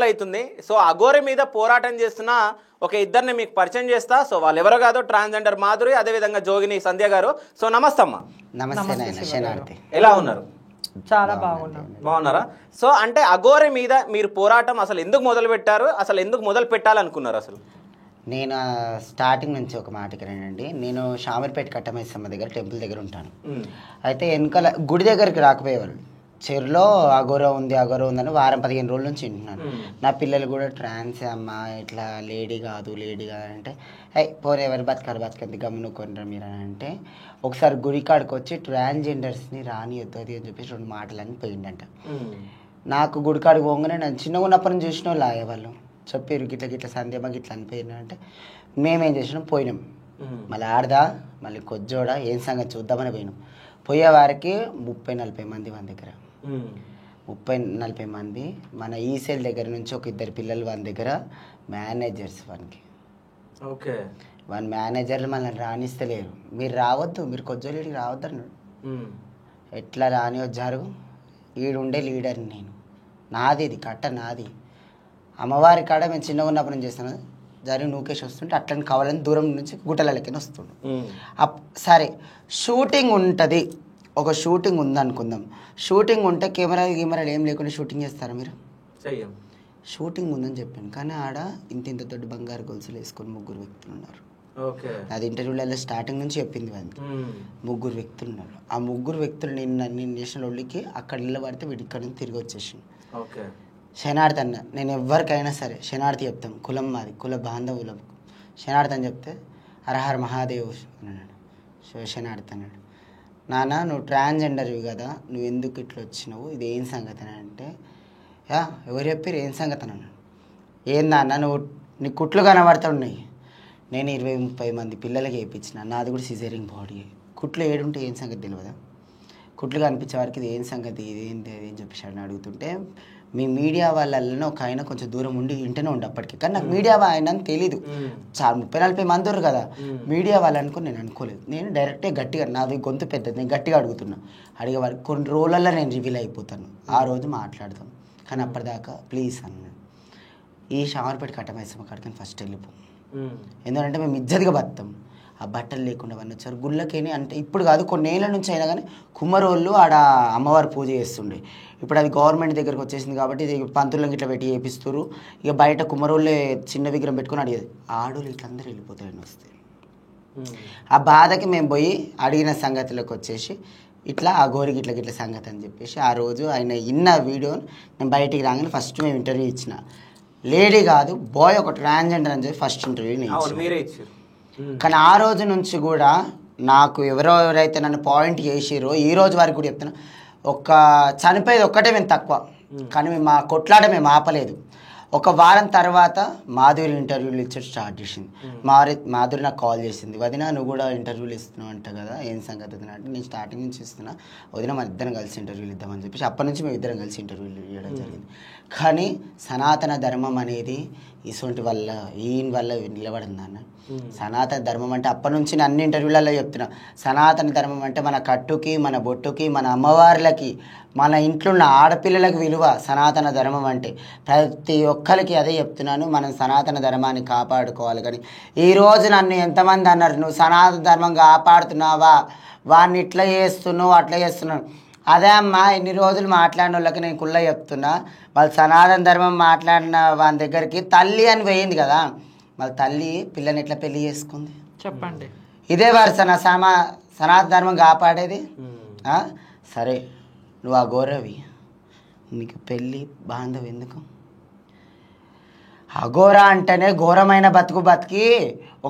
అవుతుంది. సో అఘోరి మీద పోరాటం చేస్తున్న ఒక ఇద్దరిని మీకు పరిచయం చేస్తా. సో వాళ్ళు ఎవరో కాదో ట్రాన్స్జెండర్ మాధురి, అదేవిధంగా జోగిని సంధ్య గారు. సో నమస్తే అమ్మ. ఎలా ఉన్నారు? చాలా బాగున్నారా? సో అంటే అఘోరి మీద మీరు పోరాటం అసలు ఎందుకు మొదలు పెట్టారు, అసలు ఎందుకు మొదలు పెట్టాలనుకున్నారు? అసలు నేను స్టార్టింగ్ నుంచి ఒక మాటకి రండి. నేను షామర్పేట కట్టమైసమ్మ దగ్గర టెంపుల్ దగ్గర ఉంటాను. అయితే వెనకాల గుడి దగ్గరికి రాకపోయేవాళ్ళు. చెరులో అఘోర ఉంది అని వారం 15 రోజుల నుంచి వింటున్నాను. నా పిల్లలు కూడా ట్రాన్స్ అమ్మ, ఇట్లా లేడీ కాదు అంటే పోనీ ఎవరు బతకండి గమ్మునుకోనరా మీరు అని అంటే, ఒకసారి గుడి కాడికి వచ్చి ట్రాన్స్జెండర్స్ని రానియొద్దు అది అని చెప్పేసి 2 మాటలని పోయిందంట. నాకు గుడి కాడికి పోగానే నన్ను చిన్నగా ఉన్నప్పటి నుంచి చూసిన వాళ్ళు ఆయేవాళ్ళు చెప్పారు గిట్ల సంధ్యమ్మ గిట్ల అనిపోయినా అంటే, మేమేం చేసినాం పోయినాం. మళ్ళీ ఆడదా మళ్ళీ కొజ్జోడా ఏం సంగతి చూద్దామని పోయినాం. పోయే వారికి 30-40 మంది మన దగ్గర, 30-40 మంది. మన ఈసెల్ దగ్గర నుంచి ఒక 2 పిల్లలు మన దగ్గర మేనేజర్స్. ఓకే, వన్ మేనేజర్లు మనల్ని రాణిస్తలేరు. మీరు రావద్దు, మీరు కొజ్జోలేడికి రావద్దు అన్నాడు. ఎట్లా రాని వచ్చారు? ఈడుండే లీడర్ని నేను, నాది ఇది కట్ట నాది. అమ్మవారి కాడ మేము చిన్నగా ఉన్నప్పుడు నేను చేస్తాను జరిగి నూకేసి వస్తుంటే అట్లని కావాలని దూరం నుంచి గుట్టలకి వస్తుండు. సరే షూటింగ్ ఉంటుంది, ఒక షూటింగ్ ఉందనుకుందాం. షూటింగ్ ఉంటే కెమెరాలు ఏం లేకుండా షూటింగ్ చేస్తారా మీరు? షూటింగ్ ఉందని చెప్పాను, కానీ ఆడ ఇంత తోటి బంగారు గొలుసులు వేసుకొని 3 వ్యక్తులు ఉన్నారు. అది ఇంటర్వ్యూలలో స్టార్టింగ్ నుంచి చెప్పింది వాళ్ళకి. 3 వ్యక్తులు ఉన్నారు. ఆ 3 వ్యక్తులు నేను నేషనల్ ఒళ్ళకి అక్కడ నిలబడితే వీడి ఇక్కడ నుంచి తిరిగి వచ్చేసి శనార్థి అన్న. నేను ఎవరికైనా సరే శనార్థి చెప్తాం, కులం మాది, కుల బాంధవులం శనార్థి అని చెప్తే హరహర మహాదేవ్ అన్నాడు. శనార్థి అన్నాడు, నాన్న నువ్వు ట్రాన్స్జెండర్వి కదా, నువ్వు ఎందుకు ఇట్లా వచ్చినావు, ఇది ఏం సంగతి అని అంటే, ఎవరు చెప్పారు ఏం సంగతి అని అన్నాడు. ఏందన్న నువ్వు నీ కుట్లు కనబడుతున్నాయి, నేను 20-30 మంది పిల్లలకి వేయించిన, నాది కూడా సిజేరింగ్ బాడీ, కుట్లు ఏడుంటే ఏం సంగతి తెలియదా, కుట్లు కనిపించే వారికి ఇది ఏం సంగతి, ఇదేంటి అది అని చెప్పేసి అని అడుగుతుంటే, మీ మీడియా వాళ్ళల్లో ఒక ఆయన కొంచెం దూరం ఉండి ఇంటనే ఉండి అప్పటికి, కానీ నాకు మీడియా ఆయన అని తెలీదు. చాలా 30-40 మంది ఉన్నారు కదా మీడియా వాళ్ళు అనుకుని నేను అనుకోలేదు. నేను డైరెక్ట్గా గట్టిగా, నాది గొంతు పెద్దది, నేను గట్టిగా అడుగుతున్నా. అడిగే వారికి కొన్ని రోజులలో నేను రివీల్ అయిపోతాను, ఆ రోజు మాట్లాడతాను, కానీ అప్పటిదాకా ప్లీజ్ అన్నాడు. ఈ షామర్పేట కట్టమైసమ్మ కాడికి ఫస్ట్ వెళ్ళిపో, ఎందుకంటే మేము ఇజ్జతిగా బతాం. ఆ బట్టలు లేకుండా అవన్నీ వచ్చారు గుళ్ళకేని. అంటే ఇప్పుడు కాదు, కొన్నేళ్ళ నుంచి అయినా కానీ కుమ్మరోళ్ళు ఆడ అమ్మవారు పూజ చేస్తుండే. ఇప్పుడు అది గవర్నమెంట్ దగ్గరకు వచ్చేసింది కాబట్టి ఇది పంతులను ఇట్లా పెట్టి చేపిస్తారు. ఇక బయట కుమ్మరోళ్ళే చిన్న విగ్రహం పెట్టుకుని అడిగేది. ఆడోళ్ళు ఇట్లందరూ వెళ్ళిపోతాయని వస్తే ఆ బాధకి మేము పోయి అడిగిన సంగతిలోకి వచ్చేసి ఇట్లా ఆ గోరికి ఇట్లా సంగతి అని చెప్పేసి ఆ రోజు ఆయన ఇన్న వీడియోని నేను బయటికి రాగానే ఫస్ట్ మేము ఇంటర్వ్యూ ఇచ్చిన. లేడీ కాదు బాయ్, ఒక ట్రాన్స్జెండర్ అని చెప్పి ఫస్ట్ ఇంటర్వ్యూ నేను ఇచ్చిన. కానీ ఆ రోజు నుంచి కూడా నాకు ఎవరైతే నన్ను పాయింట్ చేసిరో ఈ రోజు వరకు కూడా చెప్తున్నా, ఒక చనిపోయేది ఒక్కటే మేము తక్కువ, కానీ మేము మా కొట్లాట మేము ఆపలేదు. ఒక వారం తర్వాత మాధురి ఇంటర్వ్యూలు ఇచ్చి స్టార్ట్ చేసింది. మాధురి నాకు కాల్ చేసింది, వదిన నువ్వు కూడా ఇంటర్వ్యూలు ఇస్తున్నావు అంట కదా, ఏం సంగతి వదిన అంటే, నేను స్టార్టింగ్ నుంచి ఇస్తున్నా వదిన, మన ఇద్దరం కలిసి ఇంటర్వ్యూలు ఇద్దామని చెప్పేసి అప్పటి నుంచి మేము ఇద్దరం కలిసి ఇంటర్వ్యూలు ఇవ్వడం జరిగింది. కానీ సనాతన ధర్మం అనేది ఇటువంటి వల్ల ఈయన వల్ల నిలబడింది అన్న. సనాతన ధర్మం అంటే అప్పటి నుంచి నేను అన్ని ఇంటర్వ్యూలలో చెప్తున్నా, సనాతన ధర్మం అంటే మన కట్టుకి, మన బొట్టుకి, మన అమ్మవార్లకి, మన ఇంట్లో ఉన్న ఆడపిల్లలకు విలువ సనాతన ధర్మం అంటే. ప్రతి ఒక్కరికి అదే చెప్తున్నాను, మనం సనాతన ధర్మాన్ని కాపాడుకోవాలి. కానీ ఈరోజు నన్ను ఎంతమంది అన్నారు, నువ్వు సనాతన ధర్మం కాపాడుతున్నావా, వాడిని ఇట్లా చేస్తున్నావు అట్లా చేస్తున్నావు. అదే అమ్మా, ఇన్ని రోజులు మాట్లాడిన వాళ్ళకి నేను కుళ్ళ చెప్తున్నా, వాళ్ళు సనాతన ధర్మం మాట్లాడిన వాళ్ళ దగ్గరికి తల్లి అని పోయింది కదా, వాళ్ళ తల్లి పిల్లని ఎట్లా పెళ్లి చేసుకుంది చెప్పండి. ఇదే వరుసన సనాతన ధర్మం కాపాడేది. సరే నువ్వు ఆ గౌరవి, నీకు పెళ్ళి బాంధవ్ ఎందుకు? అఘోర అంటేనే ఘోరమైన బతికి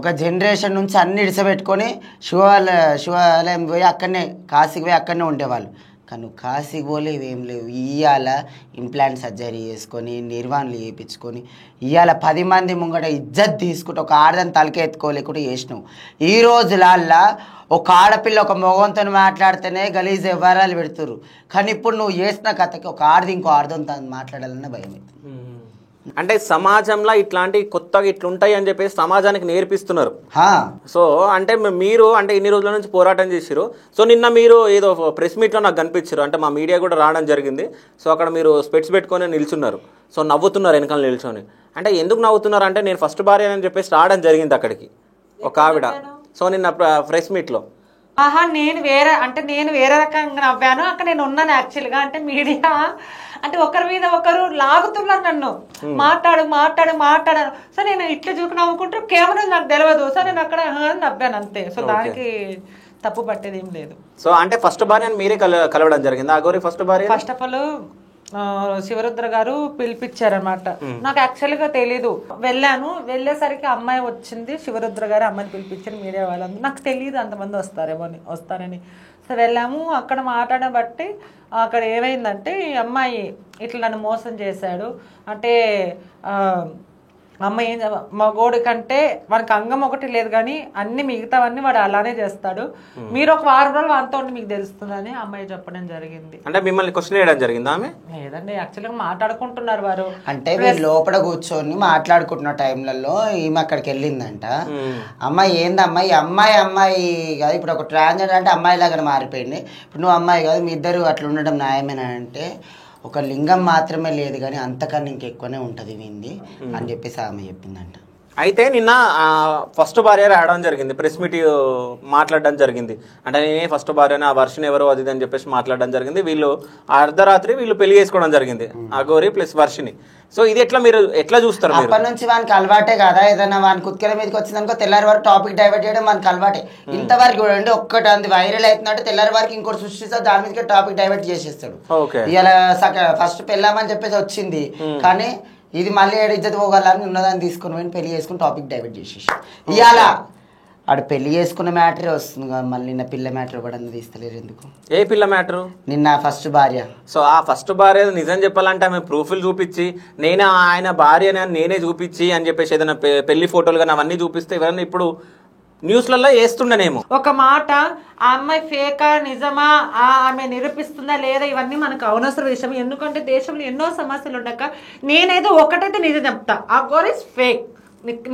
ఒక జనరేషన్ నుంచి అన్ని ఇడిసబెట్టుకొని శివాలయం పోయి అక్కడనే, కాశీకి పోయి అక్కడనే ఉండేవాళ్ళు. కానీ నువ్వు కాశీకి పోలే, ఇవేం లేవు. ఇవాళ ఇంప్లాంట్ సర్జరీ చేసుకొని నిర్వాణలు చేయించుకొని ఇవాళ 10 మంది ముంగట ఇజ్జత్ తీసుకుంటే ఒక ఆడదాన్ని తలకే ఎత్తుకోలేకుండా చేసినావు. ఈ రోజులల్లా ఒక ఆడపిల్ల ఒక మగంతో మాట్లాడితేనే గలీజ్ వ్యవహారాలు పెడుతురు. కానీ ఇప్పుడు నువ్వు చేసిన కథకి ఒక ఆడది ఇంకో ఆడదంతో మాట్లాడాలన్న భయం అవుతుంది. అంటే సమాజంలో ఇట్లాంటి కొత్తగా ఇట్లుంటాయి అని చెప్పేసి సమాజానికి నేర్పిస్తున్నారు. సో అంటే మీరు అంటే ఇన్ని రోజుల నుంచి పోరాటం చేసిరు. సో నిన్న మీరు ఏదో ప్రెస్ మీట్లో నాకు కనిపించారు, అంటే మా మీడియా కూడా రావడం జరిగింది. సో అక్కడ మీరు స్పెట్స్ పెట్టుకొని నిల్చున్నారు. సో నవ్వుతున్నారు వెనకాల నిల్చొని. అంటే ఎందుకు నవ్వుతున్నారు అంటే నేను ఫస్ట్ భార్య అని చెప్పేసి రావడం జరిగింది అక్కడికి ఒక ఆవిడ. సో నిన్న ప్రెస్ మీట్లో ఆహా నేను వేరే రకంగా నవ్వాను. అక్కడ నేను ఉన్నాను యాక్చువల్గా. అంటే మీడియా అంటే ఒకరి మీద ఒకరు లాగుతున్నారు నన్ను, మాట్లాడాను. సో నేను ఇట్లా చూపు నవ్వుకుంటూ కెమెరా నాకు తెలియదు. సో నేను అక్కడ నవ్వాను అంతే. సో దానికి తప్పు పట్టేది ఏం లేదు. సో అంటే ఫస్ట్ భార్య మీరే కలవడం జరిగింది అఘోరి ఫస్ట్ భార్య? ఫస్ట్ ఆఫ్ ఆల్ శివరుద్ర గారు పిలిపించారనమాట. నాకు యాక్చువల్గా తెలీదు. వెళ్ళేసరికి అమ్మాయి వచ్చింది, శివరుద్ర గారు అమ్మాయిని పిలిపించారు, మీడియా వాళ్ళందరూ. నాకు తెలియదు అంతమంది వస్తారని. సో వెళ్ళాము. అక్కడ మాట్లాడడం బట్టి అక్కడ ఏమైందంటే ఈ అమ్మాయి ఇట్లా నన్ను మోసం చేశాడు అంటే అమ్మాయి ఏం మగోడి కంటే వాడికి అంగం ఒకటి లేదు కానీ అన్ని మిగతావన్నీ వాడు అలానే చేస్తాడు, మీరు ఒక వారం రోజులు వాడితో ఉండి మీకు తెలుస్తుందని అమ్మాయి చెప్పడం జరిగింది. అంటే మిమ్మల్ని క్వశ్చన్ వేయడం జరిగింది ఆమె? లేదండి, యాక్చువల్గా మాట్లాడుకుంటున్నారు వారు. అంటే వీళ్ళు లోపల కూర్చొని మాట్లాడుకుంటున్న టైంలలో ఈమె అక్కడికి వెళ్ళిందంట. అమ్మాయి ఏందమ్మా ఈ అమ్మాయి కాదు, ఇప్పుడు ఒక ట్రాన్స్జెండర్ అంటే అమ్మాయి లాగా మారిపోయింది, ఇప్పుడు నువ్వు అమ్మాయి కాదు, మీ ఇద్దరు అట్లా ఉండడం న్యాయమేనా అంటే ఒక లింగం మాత్రమే లేదు కానీ అంతకన్నా ఇంకెక్కువనే ఉంటుంది వింది అని చెప్పేసి ఆమె చెప్పిందంట. అయితే నిన్న ఫస్ట్ భార్య రావడం జరిగింది, ప్రెస్ మీట్ మాట్లాడడం జరిగింది. అంటే నేనే ఫస్ట్ భార్యని, ఆ వర్షం ఎవరో అది అని చెప్పేసి మాట్లాడడం జరిగింది. వీళ్ళు అర్ధరాత్రి పెళ్లి చేసుకోవడం జరిగింది, అఘోరి ప్లస్ వర్షిని. సో ఇది మీరు ఎట్లా చూస్తారు? అప్పటి నుంచి వానికి అలవాటే కదా, ఏదైనా వానికి కుత్కెల మీదకి వచ్చిందనుకో తెల్లారి వరకు టాపిక్ డైవర్ట్ చేయడం వానికి అలవాటే. ఇంతవరకు చూడండి, ఒక్కటి అంది వైరల్ అవుతుందంటే తెల్లారి వరకు ఇంకోటి సృష్టిస్తాడు, దాని మీదకి టాపిక్ డైవర్ట్ చేసేస్తాడు. ఇలా ఫస్ట్ పెళ్ళామని చెప్పేసి వచ్చింది కానీ ఇది మళ్ళీ ఏడు ఇజ్జత్ పోగలని ఉన్నదాన్ని తీసుకుని పోయి పెళ్లి చేసుకుని టాపిక్ డైవర్ట్ చేసేసి ఇవాళ ఆడు పెళ్లి చేసుకున్న మ్యాటరే వస్తుంది కదా, మళ్ళీ నిన్న పిల్ల మ్యాటర్ కూడా తీస్తలేరు ఎందుకు? ఏ పిల్ల మ్యాటర్? నిన్న ఫస్ట్ భార్య. సో ఆ ఫస్ట్ భార్య నిజం చెప్పాలంటే ఆమె ప్రూఫ్లు చూపించి నేనే ఆయన భార్యని నేనే చూపించి అని చెప్పేసి ఏదైనా పెళ్లి ఫోటోలు కానీ అవన్నీ చూపిస్తే ఎవరైనా ఇప్పుడు న్యూస్లలో వేస్తుండనేమో. ఒక మాట, ఆ అమ్మాయి ఫేకా నిజమా, ఆమె నిరూపిస్తుందా లేదా, ఇవన్నీ మనకు అనవసర విషయం. ఎందుకంటే దేశంలో ఎన్నో సమస్యలు ఉండక నేనైతే ఒకటైతే నిజం చెప్తా, అఘోరి ఇస్ ఫేక్.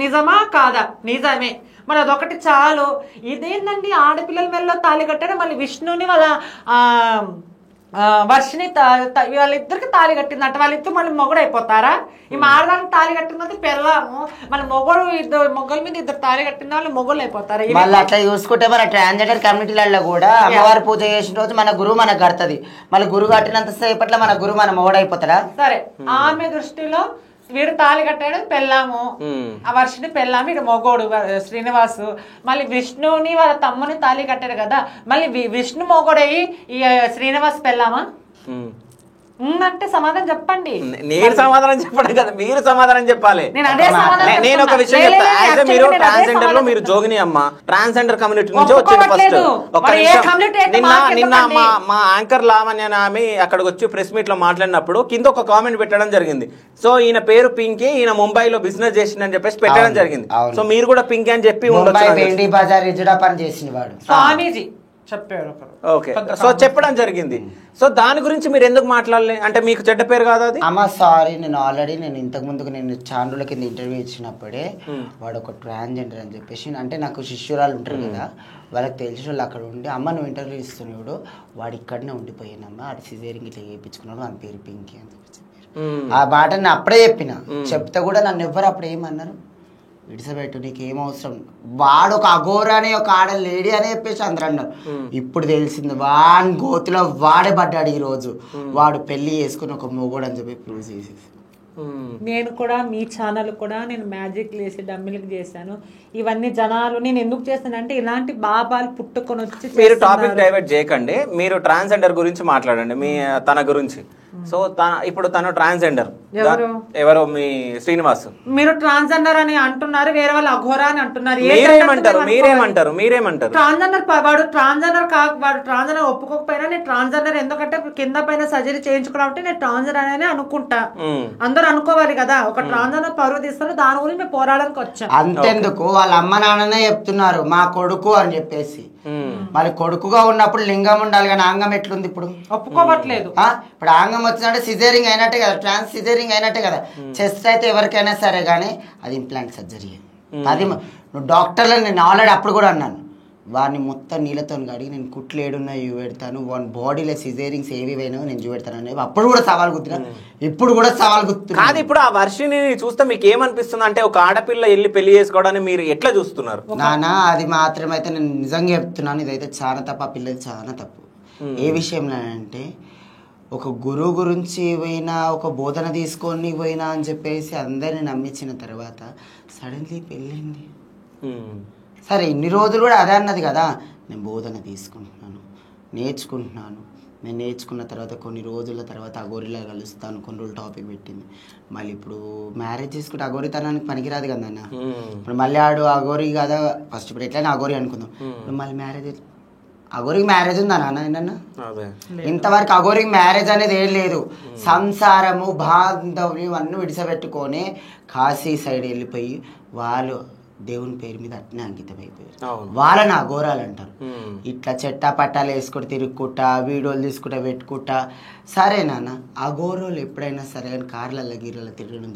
నిజమా కాదా? నిజమే. మరి అదొకటి చాలు. ఇదేంటండి ఆడపిల్లల మెల్లో తాళి కట్టాడు, మళ్ళీ విష్ణుని వాళ్ళ వర్షిని వాళ్ళిద్దరికి తాళి కట్టిందంట. వాళ్ళిద్దరు మళ్ళీ మొగుడు అయిపోతారా? ఈ మారడానికి తాళి కట్టిందంటే పెళ్ళాము, మళ్ళీ మొగల మీద ఇద్దరు తాళి కట్టిన వాళ్ళు మొగుళ్ళు అయిపోతారు. మళ్ళీ అట్లా చూసుకుంటే మన ట్రాన్స్జెండర్ కమ్యూనిటీలలో కూడా అమ్మవారి పూజ చేసిన రోజు మన గురువు మనకు కడుతుంది, మళ్ళీ గురువు కట్టినంత సేపట్లో మన గురువు మన మొగుడు అయిపోతారా? సరే, ఆమె దృష్టిలో వీడు తాళి కట్టాడు పెళ్ళాము, ఆ వర్షిని పెళ్ళాము, ఇటు మొగోడు శ్రీనివాసు. మళ్ళీ విష్ణుని వాళ్ళ తమ్ముని తాళి కట్టాడు కదా, మళ్ళీ విష్ణు మొగోడయ్యి ఈ శ్రీనివాస్ పెళ్ళామా అంటే సమాధానం చెప్పండి. నేను సమాధానం చెప్పడం కదా, మీరు సమాధానం చెప్పాలి. నేను ఒక విషయం చెప్తాను. మీరు ట్రాన్స్జెండర్ లో మీరు జోగిని అమ్మ ట్రాన్స్జెండర్ కమ్యూనిటీ నుంచి వచ్చింది ఫస్ట్. ఒక నిన్న మా యాంకర్ లావణ్య ఆమె అక్కడికి వచ్చి ప్రెస్ మీట్ లో మాట్లాడినప్పుడు కింద ఒక కామెంట్ పెట్టడం జరిగింది. సో ఈయన పేరు పింకీ, ఈయన ముంబైలో బిజినెస్ చేసిందని చెప్పేసి పెట్టడం జరిగింది. సో మీరు కూడా పింకీ అని చెప్పి స్వామీజీ చెప్పారు. ఓకే, సో చెప్పడం జరిగింది. సో దాని గురించి మీరు ఎందుకు మాట్లాడలే? అంటే మీకు చెడ్డ పేరు కాదు అది? అమ్మ సారీ, నేను ఇంతకు ముందుకు నేను చాండ్రుల కింద ఇంటర్వ్యూ ఇచ్చినప్పుడే వాడు ఒక ట్రాన్స్జెండర్ అని చెప్పేసి, అంటే నాకు శిష్యురాలు ఉంటారు కదా, వాళ్ళకి తెలిసిన వాళ్ళు అక్కడ ఉండి అమ్మ నువ్వు ఇంటర్వ్యూ ఇస్తున్నాడు, వాడు ఇక్కడనే ఉండిపోయానమ్మా, అది సిజేరింగ్ ఇట్లా చేయించుకున్నాడు, అని పేరు పింకీ అని చెప్పి ఆ మాట నేను అప్పుడే చెప్పిన. చెప్తే కూడా నన్ను ఎవ్వరు అప్పుడు ఏమన్నారు, విడిసబెట్టు నీకేం అవసరం, వాడు ఒక అఘోరా అనే ఒక ఆడ లేడీ అని చెప్పేసి అందరూ అన్నారు. ఇప్పుడు తెలిసింది వాడి గోతిలో వాడే పడ్డాడు ఈ రోజు, వాడు పెళ్లి చేసుకుని ఒక మొగోడు అని చెప్పి ప్రూవ్ చేసేసి. నేను కూడా మీ ఛానల్ కూడా నేను మ్యాజిక్ వేసి డమ్మిలకు చేశాను. ఇవన్నీ జనాలు నేను ఎందుకు చేస్తానంటే ఇలాంటి బాబాలు పుట్టుకొని వచ్చి. మీరు టాపిక్ డైవర్ట్ చేయకండి, మీరు ట్రాన్స్జెండర్ గురించి మాట్లాడండి, మీ తన గురించి. సో ఇప్పుడు తను ట్రాన్స్జెండర్ ఎవరో మీ శ్రీనివాస్. మీరు ట్రాన్స్జెండర్ అని అంటున్నారు, వేరే వాళ్ళు అఘోరా అని అంటున్నారు. మీరేమంటారు? ట్రాన్స్జెండర్ వాడు ట్రాన్స్జెండర్ వాడు ట్రాన్స్జెండర్ ఒప్పుకోకపోయినా నేను ట్రాన్స్జెండర్, ఎందుకంటే కింద పైన సర్జరీ చేయించుకున్నా నేను ట్రాన్స్జెండర్ అని అనుకుంటా. అందరూ అనుకోవాలి కదా, ఒక ట్రాన్స్జెండర్ పరువు తీస్తారు, దాని గురించి మేము పోరాడానికి వచ్చాం. అంతెందుకు వాళ్ళ అమ్మ నాన్ననే చెప్తున్నారు మా కొడుకు అని చెప్పేసి. మరి కొడుకుగా ఉన్నప్పుడు లింగం ఉండాలి కానీ ఆంగం ఎట్లుంది ఇప్పుడు? ఒప్పుకోవట్లేదు. ఇప్పుడు ఆంగం వచ్చినట్టే సిజేరింగ్ అయినట్టే కదా, ట్రాన్స్ సిజేరింగ్ అయినట్టే కదా. చెస్ట్ అయితే ఎవరికైనా సరే కానీ అది ఇంప్లాంట్ సర్జరీ. అది నువ్వు డాక్టర్లో నేను ఆల్రెడీ అప్పుడు కూడా అన్నాను, వాడిని మొత్తం నీళ్ళతో కడిగి నేను కుట్లు ఏడున్నా చూపెడతాను, వాడి బాడీలో సిజేరింగ్స్ ఏవి పోయినా నేను చూపెడతాను అనేవి అప్పుడు కూడా సవాల్ గుర్తున్నా, ఇప్పుడు కూడా సవాల్ గుర్తు కాదు. ఇప్పుడు ఆ వర్షిని చూస్తే మీకు ఏమనిపిస్తుంది అంటే ఒక ఆడపిల్ల వెళ్ళి పెళ్లి చేసుకోవడానికి మీరు ఎట్లా చూస్తున్నారు? నానా అది మాత్రమైతే నేను నిజంగా చెప్తున్నాను, ఇదైతే చాలా తప్పు, ఆ పిల్లది చాలా తప్పు. ఏ విషయంలో అంటే ఒక గురువు గురించి పోయినా, ఒక బోధన తీసుకొని పోయినా అని చెప్పేసి అందరిని నమ్మించిన తర్వాత సడన్లీ పెళ్ళింది. సరే ఇన్ని రోజులు కూడా అదే అన్నది కదా, నేను బోధన తీసుకుంటున్నాను, నేర్చుకుంటున్నాను, నేను నేర్చుకున్న తర్వాత కొన్ని రోజుల తర్వాత అఘోరిలా కలుస్తాను, కొన్ని రోజులు టాపిక్ పెట్టింది. మళ్ళీ ఇప్పుడు మ్యారేజ్ చేసుకుంటే అఘోరితనానికి పనికిరాదు కదా అన్న. ఇప్పుడు మళ్ళీ ఆడు అఘోరి కదా ఫస్ట్, ఇప్పుడు ఎట్లయినా అఘోరి అనుకుందాం, ఇప్పుడు మళ్ళీ మ్యారేజ్ అఘోరికి మ్యారేజ్ ఉందా నాన్న ఏంటన్నా? ఇంతవరకు అఘోరికి మ్యారేజ్ అనేది ఏం లేదు. సంసారము బాంధవ్యం అన్నీ విడిసపెట్టుకొని కాశీ సైడ్ వెళ్ళిపోయి వాళ్ళు దేవుని పేరు మీద అట్నే అంకితం అయిపోయారు. వాళ్ళని అఘోరాలు అంటారు. ఇట్లా చెట్టా పట్టాలు వేసుకుంటూ తిరుగుకుంటా, వీడియోలు తీసుకుంటా పెట్టుకుంటా. సరే నాన్న, అఘోరాలు ఎప్పుడైనా సరే కానీ కార్లలో గీరలో తిరగడం